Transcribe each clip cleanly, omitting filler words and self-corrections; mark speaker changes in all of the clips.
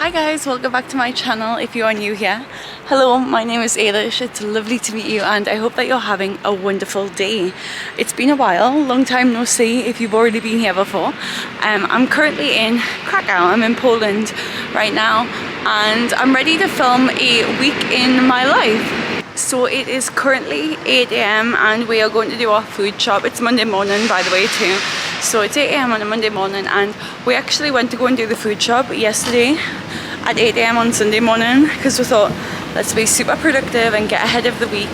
Speaker 1: Hi guys, welcome back to my channel if you are new here. Hello, my name is Ailish. It's lovely to meet you and I hope that you're having a wonderful day. It's been a while, long time no see if you've already been here before. I'm currently in Krakow, I'm in Poland right now and I'm ready to film a week in my life. So it is currently 8 AM and we are going to do our food shop. It's Monday morning by the way too. So it's 8 AM on a Monday morning and we actually went to go and do the food shop yesterday at 8 AM on Sunday morning because we thought let's be super productive and get ahead of the week.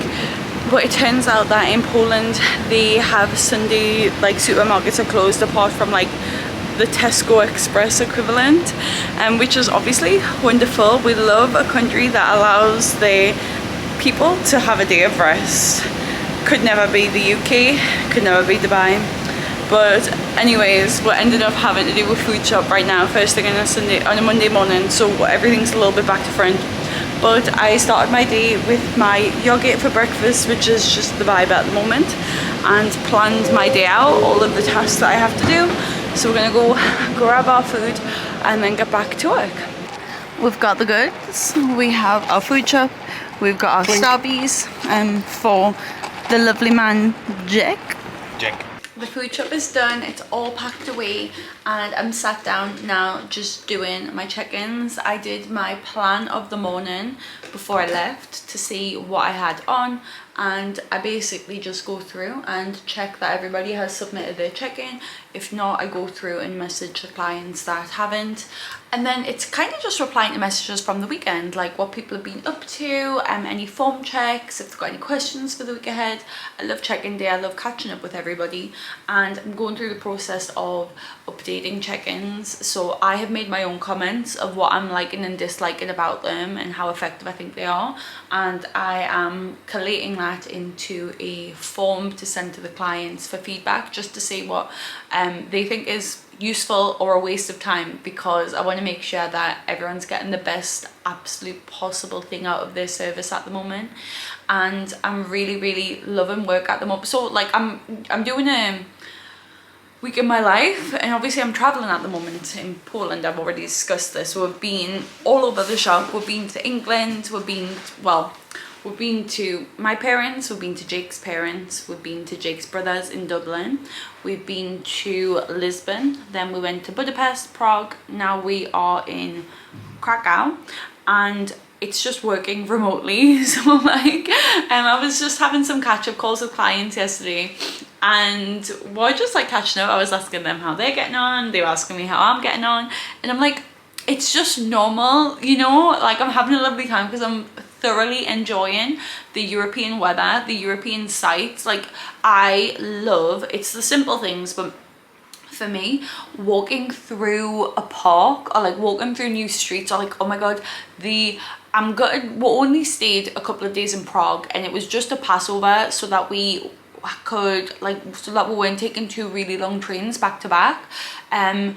Speaker 1: But it turns out that in Poland they have Sunday, like supermarkets are closed apart from like the Tesco Express equivalent, which is obviously wonderful. We love a country that allows the people to have a day of rest. Could never be the UK, could never be Dubai. But anyways, we ended up having to do a food shop right now, first thing on a Monday morning, so everything's a little bit back to front. But I started my day with my yogurt for breakfast, which is just the vibe at the moment, and planned my day out, all of the tasks that I have to do. So we're gonna go grab our food and then get back to work. We've got the goods, we have our food shop, we've got our Starbies for the lovely man Jack. The food shop is done, it's all packed away and I'm sat down now just doing my check-ins. I did my plan of the morning before I left to see what I had on, and I basically just go through and check that everybody has submitted their check-in. If not, I go through and message the clients that haven't, and then it's kind of just replying to messages from the weekend, like what people have been up to, any form checks, if they've got any questions for the week ahead. I love check-in day, I love catching up with everybody, and I'm going through the process of updating check-ins. So I have made my own comments of what I'm liking and disliking about them and how effective I think they are, and I am collating that into a form to send to the clients for feedback, just to see what they think is useful or a waste of time, because I want to make sure that everyone's getting the best absolute possible thing out of their service at the moment. And I'm really loving work at the moment. So like I'm doing a week in my life, and obviously I'm traveling at the moment in Poland. I've already discussed this. We've been all over the shop. We've been to England, we've been to my parents, we've been to Jake's parents, we've been to Jake's brothers in Dublin, we've been to Lisbon, then we went to Budapest, Prague, now we are in Krakow, and it's just working remotely. So like I was just having some catch-up calls with clients yesterday, and we're just like catching up. I was asking them how they're getting on, they were asking me how I'm getting on, and I'm like, it's just normal, you know, like I'm having a lovely time because I'm thoroughly enjoying the European weather, the European sights. Like I love, it's the simple things, but for me, walking through a park or like walking through new streets, or like, oh my god, we only stayed a couple of days in Prague, and it was just a Passover so that we weren't taking two really long trains back to back, and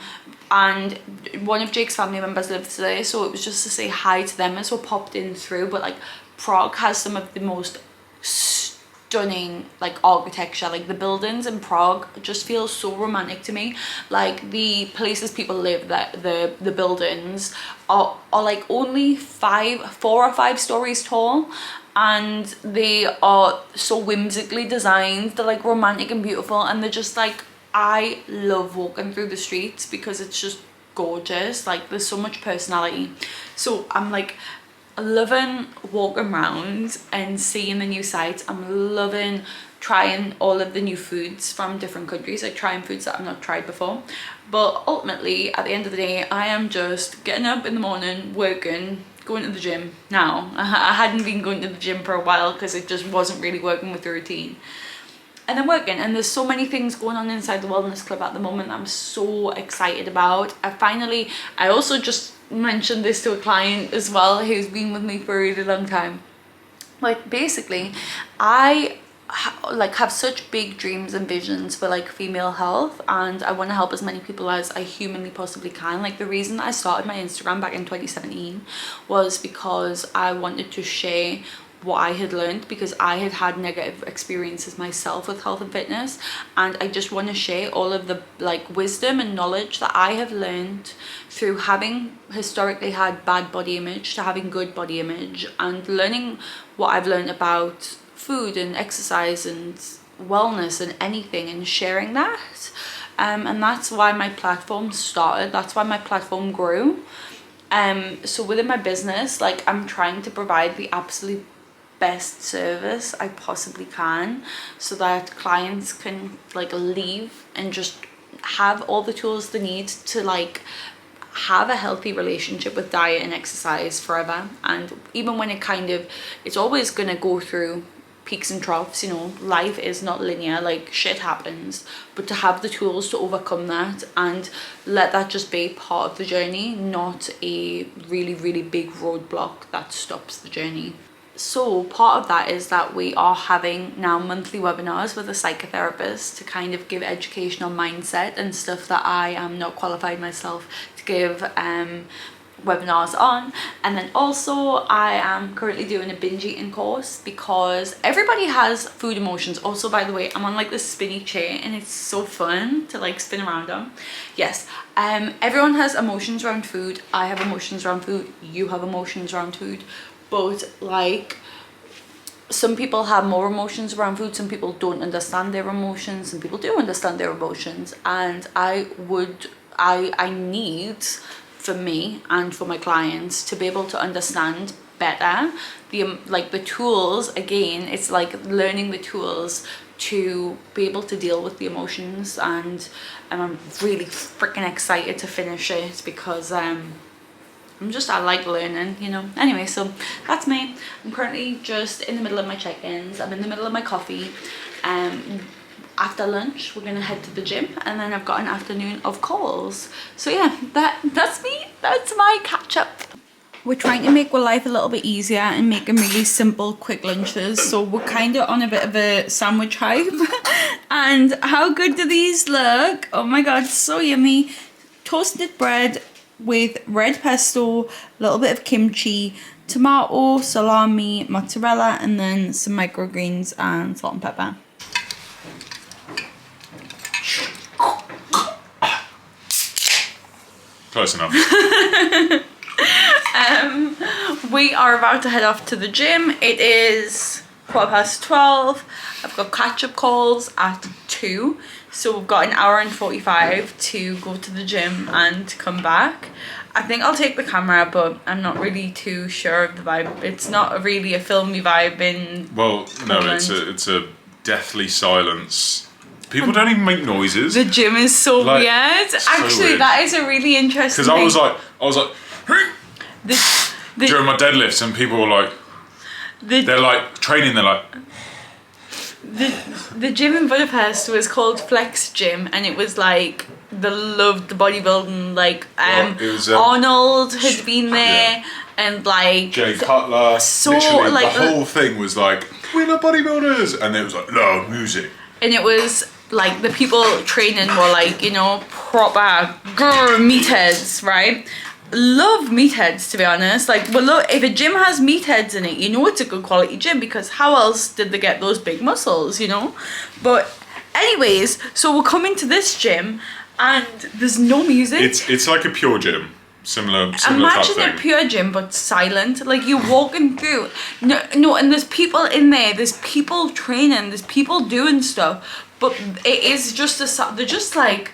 Speaker 1: one of Jake's family members lives there, so it was just to say hi to them as we popped in through. But like Prague has some of the most stunning like architecture, like the buildings in Prague just feel so romantic to me. Like the places people live, that the buildings are like only 4 or 5 stories tall, and they are so whimsically designed. They're like romantic and beautiful, and they're just like, I love walking through the streets because it's just gorgeous. Like there's so much personality. So I'm like loving walking around and seeing the new sights. I'm loving trying all of the new foods from different countries, like trying foods that I've not tried before. But ultimately at the end of the day, I am just getting up in the morning, working, going to the gym now. I hadn't been going to the gym for a while because it just wasn't really working with the routine, and then working. And there's so many things going on inside the wellness club at the moment that I'm so excited about. I also just mentioned this to a client as well who's been with me for a really long time. Like basically I have such big dreams and visions for like female health, and I want to help as many people as I humanly possibly can. Like the reason I started my Instagram back in 2017 was because I wanted to share what I had learned, because I had had negative experiences myself with health and fitness, and I just want to share all of the like wisdom and knowledge that I have learned through having historically had bad body image to having good body image, and learning what I've learned about food and exercise and wellness and anything, and sharing that. And that's why my platform started, that's why my platform grew. So within my business, like, I'm trying to provide the absolute best service I possibly can, so that clients can like leave and just have all the tools they need to like have a healthy relationship with diet and exercise forever. And even when it's always gonna go through peaks and troughs, you know, life is not linear, like shit happens, but to have the tools to overcome that and let that just be part of the journey, not a really, really big roadblock that stops the journey. So part of that is that we are having now monthly webinars with a psychotherapist to kind of give education on mindset and stuff that I am not qualified myself to give webinars on. And then also I am currently doing a binge eating course, because everybody has food emotions. Also, by the way, I'm on like this spinny chair and it's so fun to like spin around on. Yes, everyone has emotions around food. I have emotions around food, you have emotions around food, but like some people have more emotions around food, some people don't understand their emotions, some people do understand their emotions. And I need, for me and for my clients, to be able to understand better the tools. Again, it's like learning the tools to be able to deal with the emotions, and I'm really freaking excited to finish it, because I like learning, you know. Anyway, so that's me. I'm currently just in the middle of my check-ins. I'm in the middle of my coffee. After lunch, we're gonna head to the gym, and then I've got an afternoon of calls. So yeah, that's me. That's my catch-up. We're trying to make our life a little bit easier and making really simple, quick lunches. So we're kind of on a bit of a sandwich hype. And how good do these look? Oh my god, so yummy. Toasted bread with red pesto, a little bit of kimchi, tomato, salami, mozzarella, and then some microgreens and salt and pepper.
Speaker 2: Close enough.
Speaker 1: We are about to head off to the gym. It is 12:15. I've got catch-up calls at 2. So we've got an hour and 45 to go to the gym and come back. I think I'll take the camera, but I'm not really too sure of the vibe. It's not really a filmy vibe in Poland.
Speaker 2: It's a deathly silence. People don't even make noises.
Speaker 1: The gym is so weird. Actually, weird. That is a really interesting thing.
Speaker 2: Because I was like during my deadlifts, and people were like, they're like training, they're like.
Speaker 1: The gym in Budapest was called Flex Gym, and it was like the bodybuilding, like Arnold had been there, and like
Speaker 2: Jay Cutler.
Speaker 1: So
Speaker 2: literally,
Speaker 1: like
Speaker 2: the whole thing was like, we're the bodybuilders, and it was like loud music,
Speaker 1: and it was like the people training were like, you know, proper meatheads, right? Love meatheads, to be honest. Like, well, look, if a gym has meatheads in it, you know it's a good quality gym, because how else did they get those big muscles, you know? But anyways, so we're coming to this gym and there's no music.
Speaker 2: It's like a pure gym, similar
Speaker 1: Imagine
Speaker 2: type
Speaker 1: a pure gym but silent. Like, you're walking through, no, and there's people in there, there's people training, there's people doing stuff, but it is just they're just like,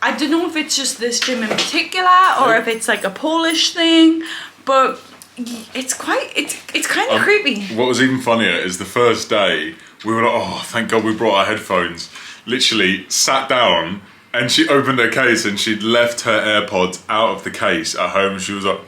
Speaker 1: I don't know if it's just this gym in particular or if it's like a Polish thing, but it's kind of creepy.
Speaker 2: What was even funnier is the first day we were like, oh, thank God we brought our headphones. Literally sat down, and she opened her case and she'd left her AirPods out of the case at home. She was like,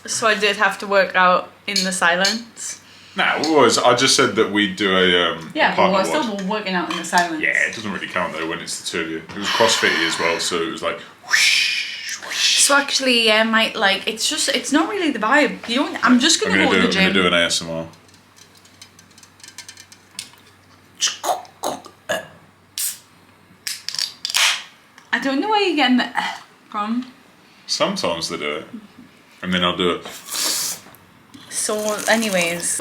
Speaker 1: so I did have to work out in the silence.
Speaker 2: Nah, it was. I just said that we'd do a
Speaker 1: yeah, but we're still working out in the silence.
Speaker 2: Yeah, it doesn't really count though when it's the two of you. It was CrossFitty as well, so it was like whoosh, whoosh.
Speaker 1: So actually, yeah, it's not really the vibe. You know, I'm just gonna go to the gym.
Speaker 2: I'm gonna do an ASMR.
Speaker 1: I don't know where you're getting the from.
Speaker 2: Sometimes they do it, and then I'll do it.
Speaker 1: So anyways,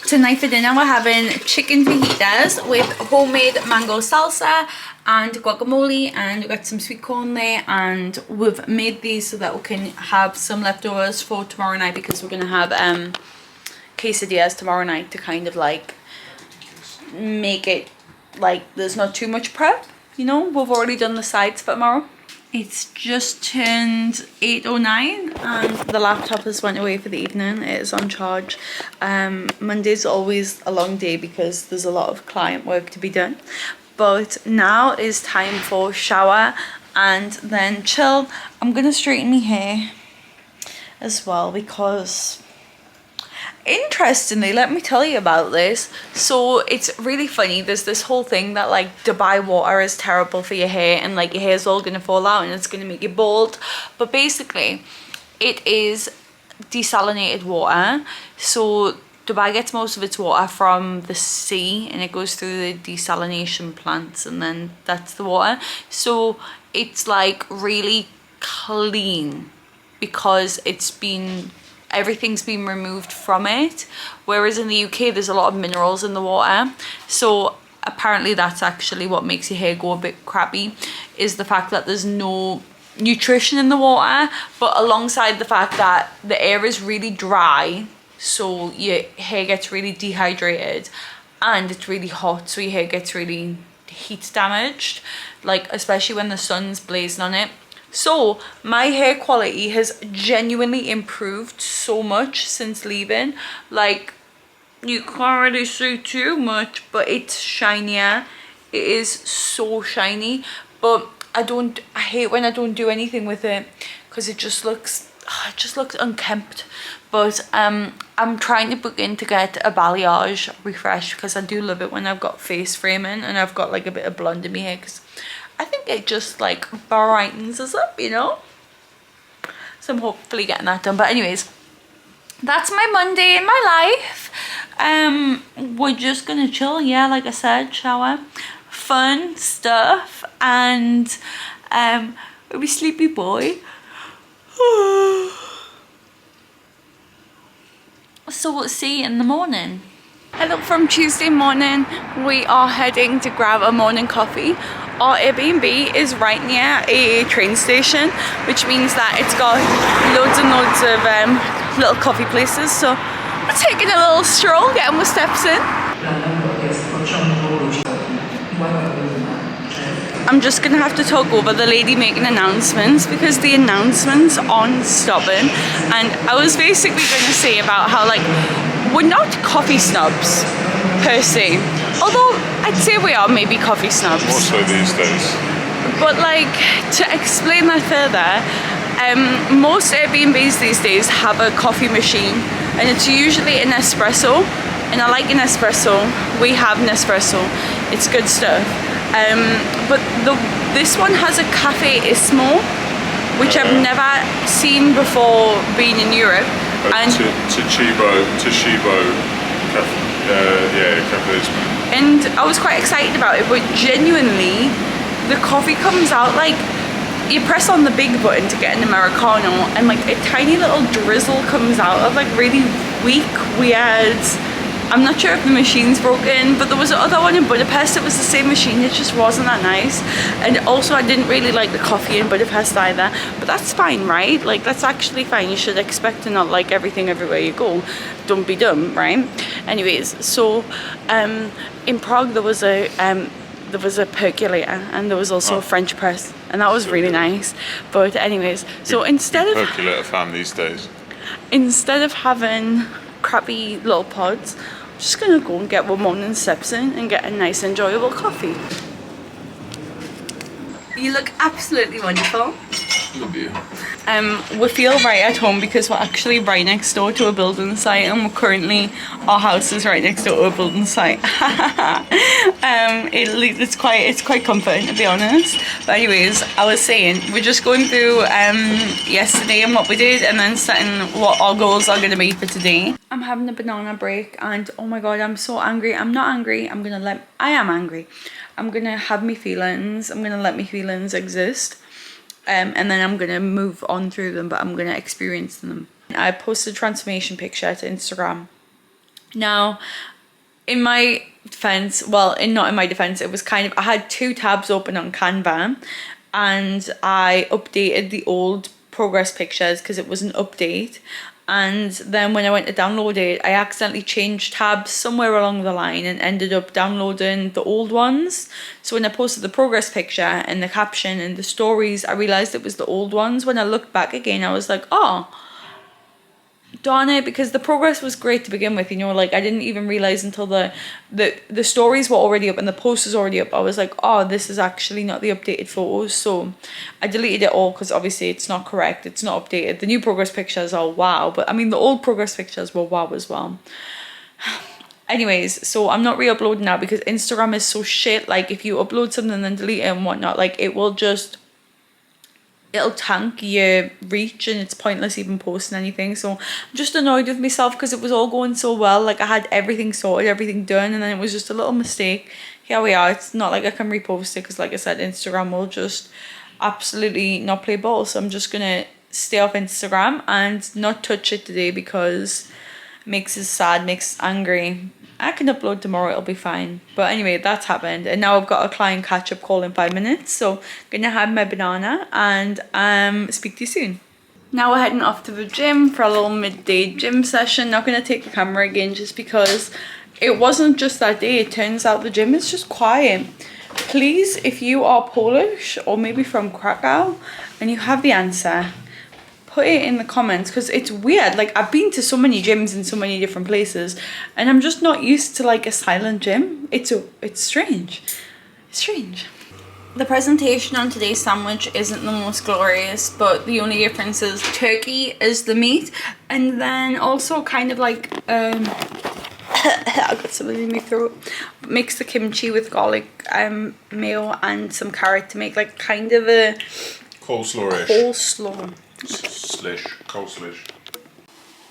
Speaker 1: tonight for dinner we're having chicken fajitas with homemade mango salsa and guacamole, and we've got some sweet corn there, and we've made these so that we can have some leftovers for tomorrow night, because we're gonna have quesadillas tomorrow night to kind of like make it like there's not too much prep, you know. We've already done the sides for tomorrow. It's just turned 8:09 and the laptop has went away for the evening. It is on charge. Monday's always a long day because there's a lot of client work to be done. But now is time for shower and then chill. I'm gonna straighten my hair as well because, interestingly, let me tell you about this. So it's really funny. There's this whole thing that like Dubai water is terrible for your hair and like your hair's all gonna fall out and it's gonna make you bald. But basically, it is desalinated water. So Dubai gets most of its water from the sea and it goes through the desalination plants and then that's the water. So it's like really clean because everything's been removed from it, whereas in the UK there's a lot of minerals in the water. So apparently that's actually what makes your hair go a bit crappy, is the fact that there's no nutrition in the water, but alongside the fact that the air is really dry, so your hair gets really dehydrated, and it's really hot, so your hair gets really heat damaged, like especially when the sun's blazing on it. So my hair quality has genuinely improved so much since leaving. Like, you can't really see too much, but it's shinier. It is so shiny. But I hate when I don't do anything with it because it just looks unkempt. But I'm trying to book in to get a balayage refresh because I do love it when I've got face framing and I've got like a bit of blonde in my hair, because I think it just like brightens us up, you know. So I'm hopefully getting that done. But anyways, that's my Monday in my life. We're just gonna chill, yeah, like I said, shower, fun stuff, and we sleepy boy. So we'll see you in the morning. Hello from Tuesday morning. We are heading to grab a morning coffee. Our Airbnb is right near a train station, which means that it's got loads and loads of little coffee places. So we're taking a little stroll, getting our steps in. I'm just gonna have to talk over the lady making announcements because the announcements aren't stopping. And I was basically gonna say about how like we're not coffee snobs per se, although I'd say we are maybe coffee snobs.
Speaker 2: More so these days.
Speaker 1: But like, to explain that further, most Airbnbs these days have a coffee machine and it's usually an espresso, and I like an espresso. We have Nespresso, it's good stuff. But this one has a Cafe Ismo, which I've never seen before being in Europe. And
Speaker 2: Toshiba Cafe Ismo.
Speaker 1: And I was quite excited about it, but genuinely, the coffee comes out like, you press on the big button to get an Americano and like a tiny little drizzle comes out of like really weak, weird, I'm not sure if the machine's broken, but there was another one in Budapest, it was the same machine, it just wasn't that nice. And also I didn't really like the coffee in Budapest either, but that's fine, right? Like, that's actually fine. You should expect to not like everything everywhere you go. Don't be dumb, right? Anyways, so in Prague there was a percolator and there was also a French press, and that was really nice. But anyways, so instead of
Speaker 2: percolator fan these days,
Speaker 1: instead of having crappy little pods, I'm just gonna go and get one morning steps in and get a nice enjoyable coffee. You look absolutely wonderful.
Speaker 2: love you.
Speaker 1: We feel right at home because we're actually right next door to a building site, and our house is right next door to a building site. It's quite comforting, to be honest. But anyways, I was saying, we're just going through yesterday and what we did, and then setting what our goals are going to be for today. I'm having a banana break, and oh my god, I'm so angry. I'm not angry. I am angry. I'm gonna have my feelings. I'm gonna let my feelings exist. And then I'm gonna move on through them, but I'm gonna experience them. I posted a transformation picture to Instagram. Now, in my defense, well, not in my defense, it was kind of, I had 2 tabs open on Canva, and I updated the old progress pictures because it was an update. And then when I went to download it, I accidentally changed tabs somewhere along the line and ended up downloading the old ones. So when I posted the progress picture and the caption and the stories, I realized it was the old ones. When I looked back again, I was like, oh, darn it, because the progress was great to begin with, you know, like I didn't even realize until the stories were already up and the post was already up. I was like, oh, this is actually not the updated photos. So I deleted it all because obviously it's not correct, it's not updated. The new progress pictures are wow, but I mean the old progress pictures were wow as well. Anyways, so I'm not re-uploading now because Instagram is so shit. Like if you upload something and then delete it and whatnot, like it'll tank your reach and it's pointless even posting anything. So I'm just annoyed with myself because it was all going so well. Like I had everything sorted, everything done, and then it was just a little mistake. Here we are. It's not like I can repost it because like I said, Instagram will just absolutely not play ball. So I'm just gonna stay off Instagram and not touch it today because it makes us sad, makes us angry. I can upload tomorrow, it'll be fine. But anyway, that's happened. And now I've got a client catch-up call in 5 minutes. So I'm gonna have my banana and speak to you soon. Now we're heading off to the gym for a little midday gym session. Not gonna take the camera again just because it wasn't just that day. It turns out the gym is just quiet. Please, if you are Polish or maybe from Krakow and you have the answer, put it in the comments because it's weird. Like I've been to so many gyms in so many different places and I'm just not used to like a silent gym. It's strange. It's strange. The presentation on today's sandwich isn't the most glorious, but the only difference is turkey is the meat, and then also kind of like I got something in my throat. Mix the kimchi with garlic mayo and some carrot to make like kind of a
Speaker 2: coleslaw-ish.
Speaker 1: Coleslaw.
Speaker 2: Coleslaw.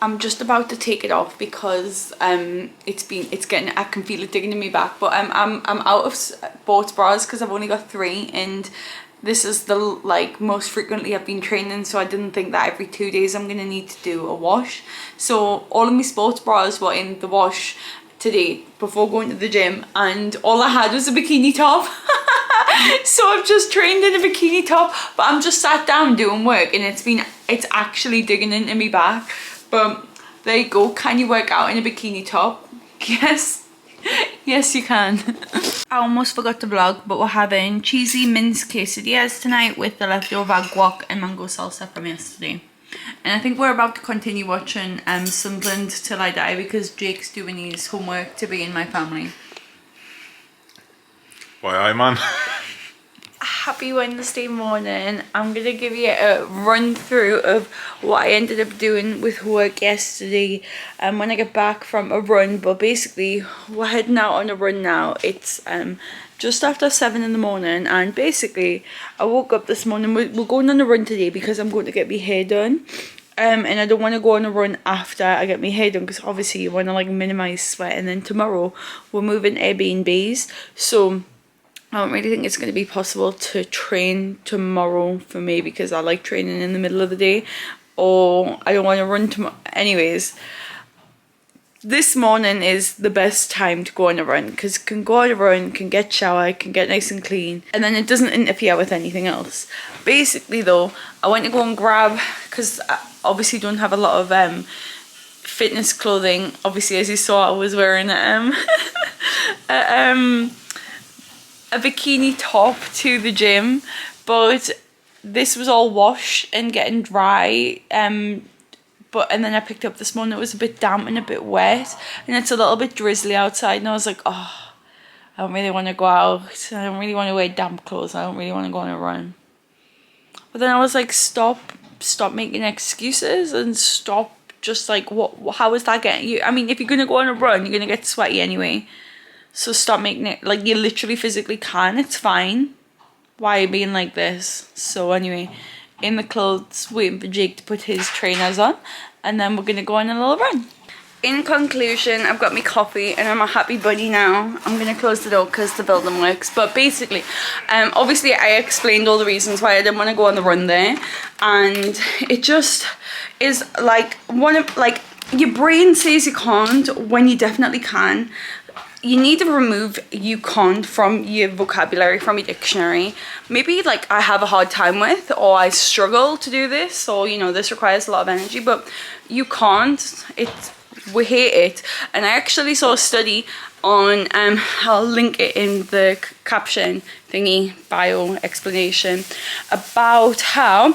Speaker 1: I'm just about to take it off because it's getting, I can feel it digging in me back, but I'm out of sports bras because I've only got 3 and this is the like most frequently I've been training, so I didn't think that every 2 days I'm gonna need to do a wash. So all of my sports bras were in the wash today before going to the gym and all I had was a bikini top. So I've just trained in a bikini top, but I'm just sat down doing work and it's actually digging into me back. But there you go. Can you work out in a bikini top? Yes. Yes, you can. I almost forgot to vlog, but we're having cheesy mince quesadillas tonight with the leftover guac and mango salsa from yesterday. And I think we're about to continue watching Sunderland Till I Die because Jake's doing his homework to be in my family.
Speaker 2: Why, aye, man.
Speaker 1: Happy Wednesday morning. I'm gonna give you a run through of what I ended up doing with work yesterday when I get back from a run. But basically we're heading out on a run now. It's just after 7 in the morning, and basically I woke up this morning. We're going on a run today because I'm going to get my hair done. And I don't want to go on a run after I get my hair done because obviously you want to like minimize sweat. And then tomorrow we're moving Airbnbs, so I don't really think it's going to be possible to train tomorrow for me because I like training in the middle of the day, or I don't want to run tomorrow. Anyways, this morning is the best time to go on a run because can go on a run, can get showered, can get nice and clean, and then it doesn't interfere with anything else. Basically though, I went to go and grab, because I obviously don't have a lot of fitness clothing. Obviously, as you saw, I was wearing a bikini top to the gym, but this was all washed and getting dry. And then I picked up this morning, it was a bit damp and a bit wet, and it's a little bit drizzly outside, and I was like, oh, I don't really want to go out. I don't really want to wear damp clothes. I don't really want to go on a run. But then I was like, stop making excuses and stop just like, how is that getting you? I mean, if you're gonna go on a run, you're gonna get sweaty anyway. So stop making it like you literally physically can. It's fine. Why are you being like this? So anyway, in the clothes, waiting for Jake to put his trainers on, and then we're gonna go on a little run. in conclusion, I've got my coffee and I'm a happy bunny now. I'm gonna close the door because the building works. But basically, obviously I explained all the reasons why I didn't want to go on the run there, and it just is like your brain says you can't when you definitely can. You need to remove you can't from your vocabulary, from your dictionary. Maybe like I have a hard time with, or I struggle to do this, or you know, this requires a lot of energy, but you can't, we hate it. And I actually saw a study on, I'll link it in the caption thingy, bio explanation, about how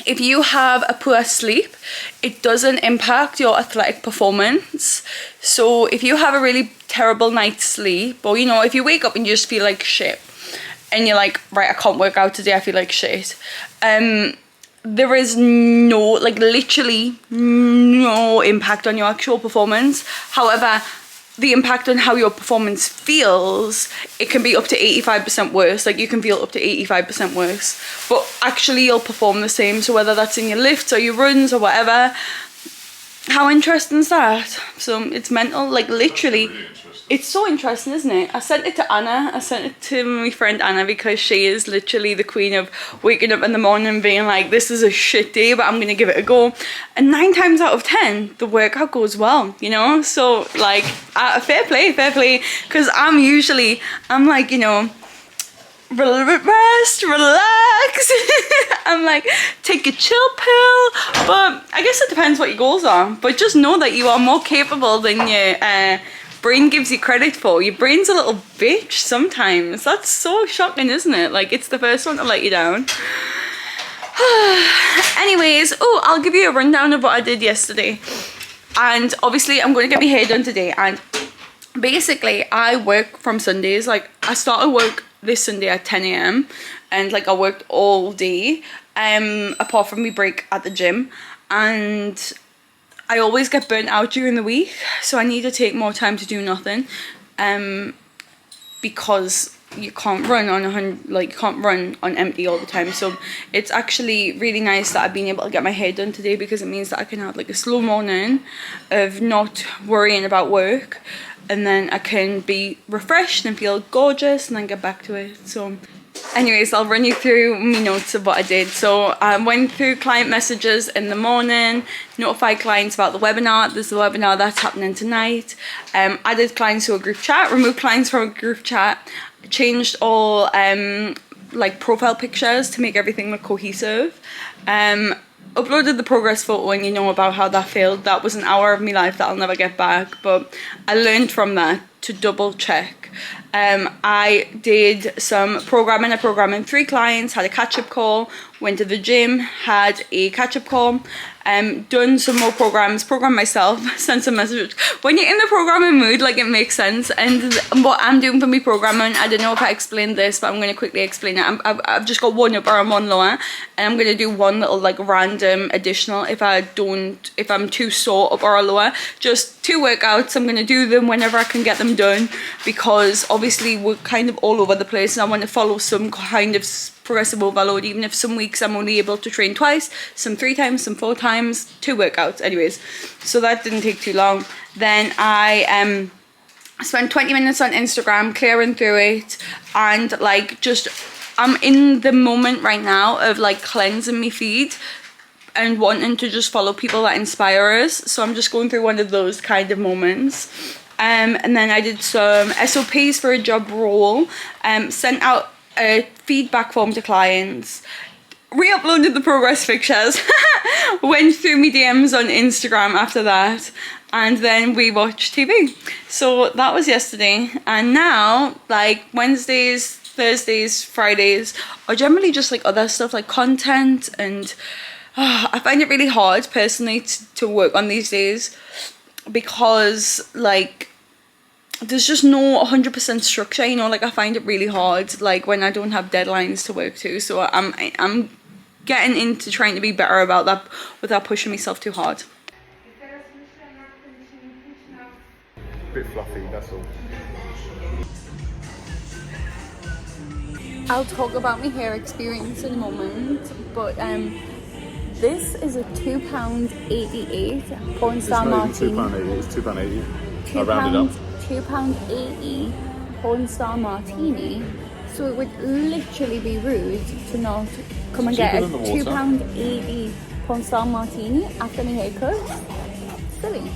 Speaker 1: if you have a poor sleep, it doesn't impact your athletic performance. So if you have a really terrible night's sleep, or you know, if you wake up and you just feel like shit, and you're like, right, I can't work out today, I feel like shit, there is no, like literally no impact on your actual performance. However, the impact on how your performance feels, it can be up to 85% worse. Like you can feel up to 85% worse, but actually you'll perform the same. So whether that's in your lifts or your runs or whatever, how interesting is that? So it's mental, like literally. It's so interesting, isn't it? I sent it to Anna. I sent it to my friend Anna because she is literally the queen of waking up in the morning and being like, this is a shit day, but I'm going to give it a go. And 9 times out of 10, the workout goes well, you know? So like, fair play. Because I'm like, you know, rest, relax. I'm like, take a chill pill. But I guess it depends what your goals are. But just know that you are more capable than your brain gives you credit for. Your brain's a little bitch sometimes. That's so shocking, isn't it? Like, it's the first one to let you down. Anyways, I'll give you a rundown of what I did yesterday. And obviously I'm going to get my hair done today. And basically I work from Sundays. Like, I started work this Sunday at 10 a.m. and like I worked all day, apart from my break at the gym. And I always get burnt out during the week, so I need to take more time to do nothing, because you can't run on empty all the time. So it's actually really nice that I've been able to get my hair done today, because it means that I can have like a slow morning of not worrying about work, and then I can be refreshed and feel gorgeous and then get back to it. So anyways, I'll run you through my notes of what I did. So I went through client messages in the morning, notified clients about the webinar. There's a webinar that's happening tonight. Added clients to a group chat, removed clients from a group chat, changed all like profile pictures to make everything look cohesive. Uploaded the progress photo, and you know about how that failed. That was an hour of my life that I'll never get back, but I learned from that to double check. I did some programming. I programmed 3 clients, had a catch-up call, went to the gym, had a catch-up call, done some more programmed myself, sent some messages. When you're in the programming mood, like, it makes sense. And what I'm doing for me programming, I don't know if I explained this, but I'm going to quickly explain it. I've just got 1 upper and 1 lower, and I'm going to do 1 little like random additional if I'm too sore upper or lower. Just 2 workouts. I'm going to do them whenever I can get them done, because obviously we're kind of all over the place, and I want to follow some kind of progressive overload, even if some weeks I'm only able to train twice, some 3 times, some 4 times, 2 workouts. Anyways, so that didn't take too long. Then I spent 20 minutes on Instagram clearing through it, and like, just I'm in the moment right now of like cleansing my feed and wanting to just follow people that inspire us. So I'm just going through one of those kind of moments. And then I did some SOPs for a job role, sent out a feedback form to clients, re-uploaded the progress pictures, went through my DMs on Instagram after that, and then we watched TV. So that was yesterday. And now, like, Wednesdays, Thursdays, Fridays are generally just like other stuff, like content, and I find it really hard personally to work on these days, because like there's just no 100% structure, you know. Like, I find it really hard, like, when I don't have deadlines to work to. So I'm getting into trying to be better about that without pushing myself too hard.
Speaker 2: A bit fluffy, that's all.
Speaker 1: I'll talk about my hair experience in a moment, but This is a £2.88 porn star martini.
Speaker 2: It's £2.80. I rounded up.
Speaker 1: £2.80 porn star martini. So it would literally be rude to not come and get a £2.80 porn star martini after my haircut. Silly.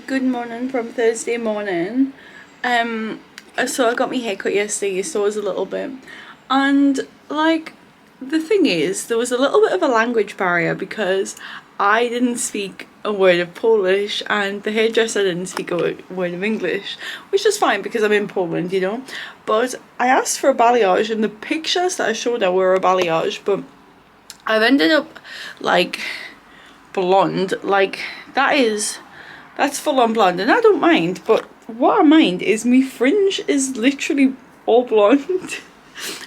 Speaker 1: Good morning from Thursday morning. So I got my haircut yesterday, so it was a little bit, and like, the thing is, there was a little bit of a language barrier because I didn't speak a word of Polish and the hairdresser didn't speak a word of English, which is fine because I'm in Poland, you know. But I asked for a balayage and the pictures that I showed her were a balayage, but I've ended up like blonde. Like, that's full on blonde, and I don't mind, but what I mind is me fringe is literally all blonde.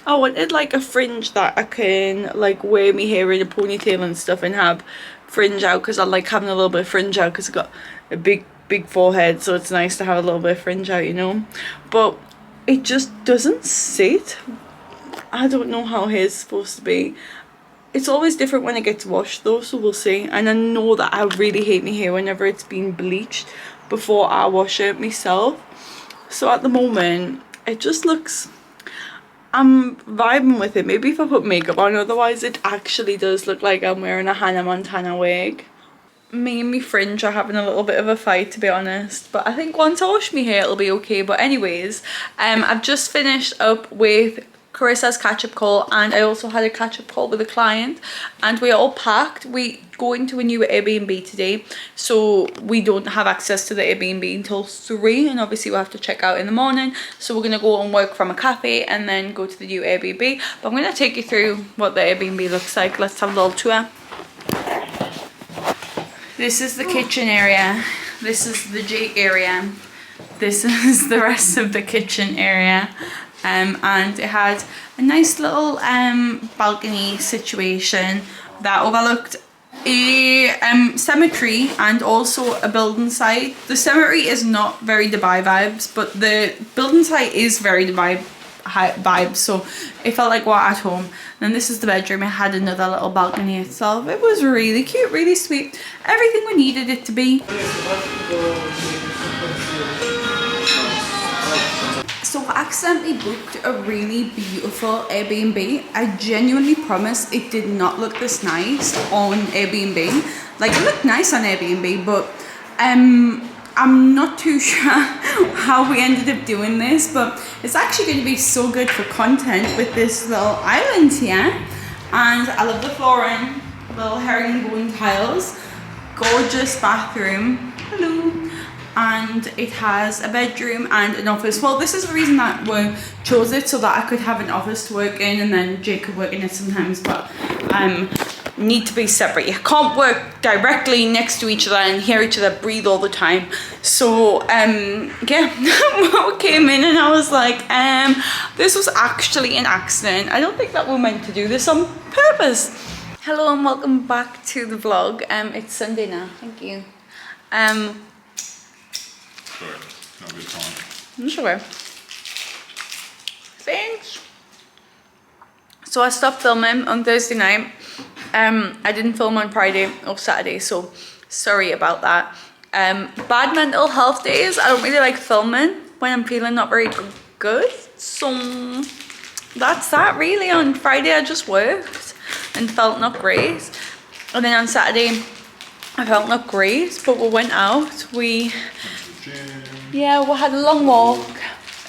Speaker 1: I wanted like a fringe that I can like wear my hair in a ponytail and stuff and have fringe out, because I like having a little bit of fringe out because I got a big forehead, so it's nice to have a little bit of fringe out, you know. But it just doesn't sit. I don't know how hair's supposed to be. It's always different when it gets washed though, so we'll see. And I know that I really hate my hair whenever it's been bleached before I wash it myself. So at the moment it just looks, I'm vibing with it. Maybe if I put makeup on, otherwise it actually does look like I'm wearing a Hannah Montana wig. Me and my fringe are having a little bit of a fight, to be honest, but I think once I wash my hair it'll be okay. But anyways, I've just finished up with Carissa's catch-up call, and I also had a catch-up call with a client, and we're all packed. We go into a new Airbnb today, so we don't have access to the Airbnb until 3, and obviously we'll have to check out in the morning. So we're gonna go and work from a cafe and then go to the new Airbnb. But I'm gonna take you through what the Airbnb looks like. Let's have a little tour. This is the kitchen area. This is the Jake area. This is the rest of the kitchen area. And it had a nice little balcony situation that overlooked a cemetery and also a building site. The cemetery is not very Dubai vibes, but the building site is very Dubai vibes, so it felt like we're at home. And this is the bedroom. It had another little balcony itself. It was really cute, really sweet, everything we needed it to be. So I accidentally booked a really beautiful Airbnb. I genuinely promise it did not look this nice on Airbnb. Like, it looked nice on Airbnb, but I'm not too sure how we ended up doing this, but it's actually going to be so good for content with this little island here. And I love the flooring, little herringbone tiles, gorgeous bathroom. Hello. And it has a bedroom and an office. Well, this is the reason that we chose it, so that I could have an office to work in, and then Jake could work in it sometimes, but need to be separate. You can't work directly next to each other and hear each other breathe all the time. So yeah, we came in and I was like, this was actually an accident. I don't think that we were meant to do this on purpose. Hello and welcome back to the vlog. It's Sunday now. Thank you.
Speaker 2: Sorry, not a good time.
Speaker 1: It's okay. Thanks. So I stopped filming on Thursday night. I didn't film on Friday or Saturday, so sorry about that. Bad mental health days. I don't really like filming when I'm feeling not very good. So that's that really. On Friday I just worked and felt not great. And then on Saturday I felt not great, but we went out. We had a long walk,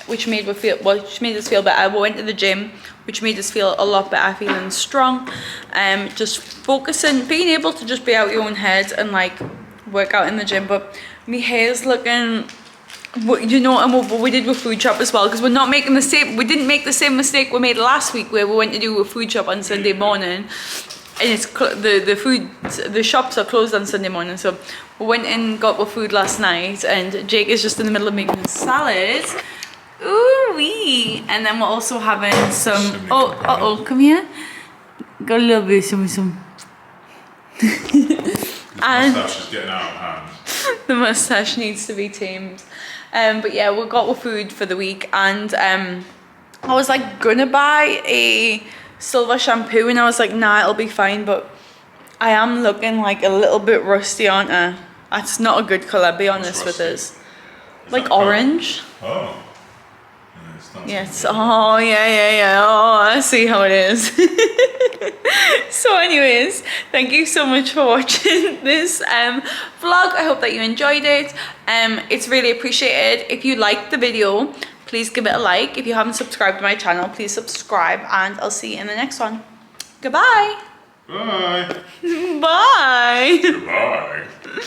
Speaker 1: which made us feel better. We went to the gym, which made us feel a lot better, feeling strong. Just focusing, being able to just be out your own head and like work out in the gym. But my hair's looking, you know, and what we did with food shop as well, because we didn't make the same mistake we made last week, where we went to do a food shop on Sunday morning. And it's the shops are closed on Sunday morning, so we went and got our food last night, and Jake is just in the middle of making salads. Ooh wee! And then we're also having some. Come here. Got a little bit some. And
Speaker 2: the moustache is getting out of hand.
Speaker 1: The moustache needs to be tamed. But yeah, we got our food for the week, and I was like gonna buy a silver shampoo, and I was like, nah, it'll be fine, but I am looking like a little bit rusty, aren't I? That's not a good colour, be honest with
Speaker 2: rusty?
Speaker 1: us. Like orange.
Speaker 2: Oh. Yeah, it's not
Speaker 1: Yes. Oh, yeah. Oh, I see how it is. So anyways, thank you so much for watching this vlog. I hope that you enjoyed it. It's really appreciated. If you liked the video, please give it a like. If you haven't subscribed to my channel, please subscribe, and I'll see you in the next one. Goodbye.
Speaker 2: Bye.
Speaker 1: Bye.
Speaker 2: Goodbye.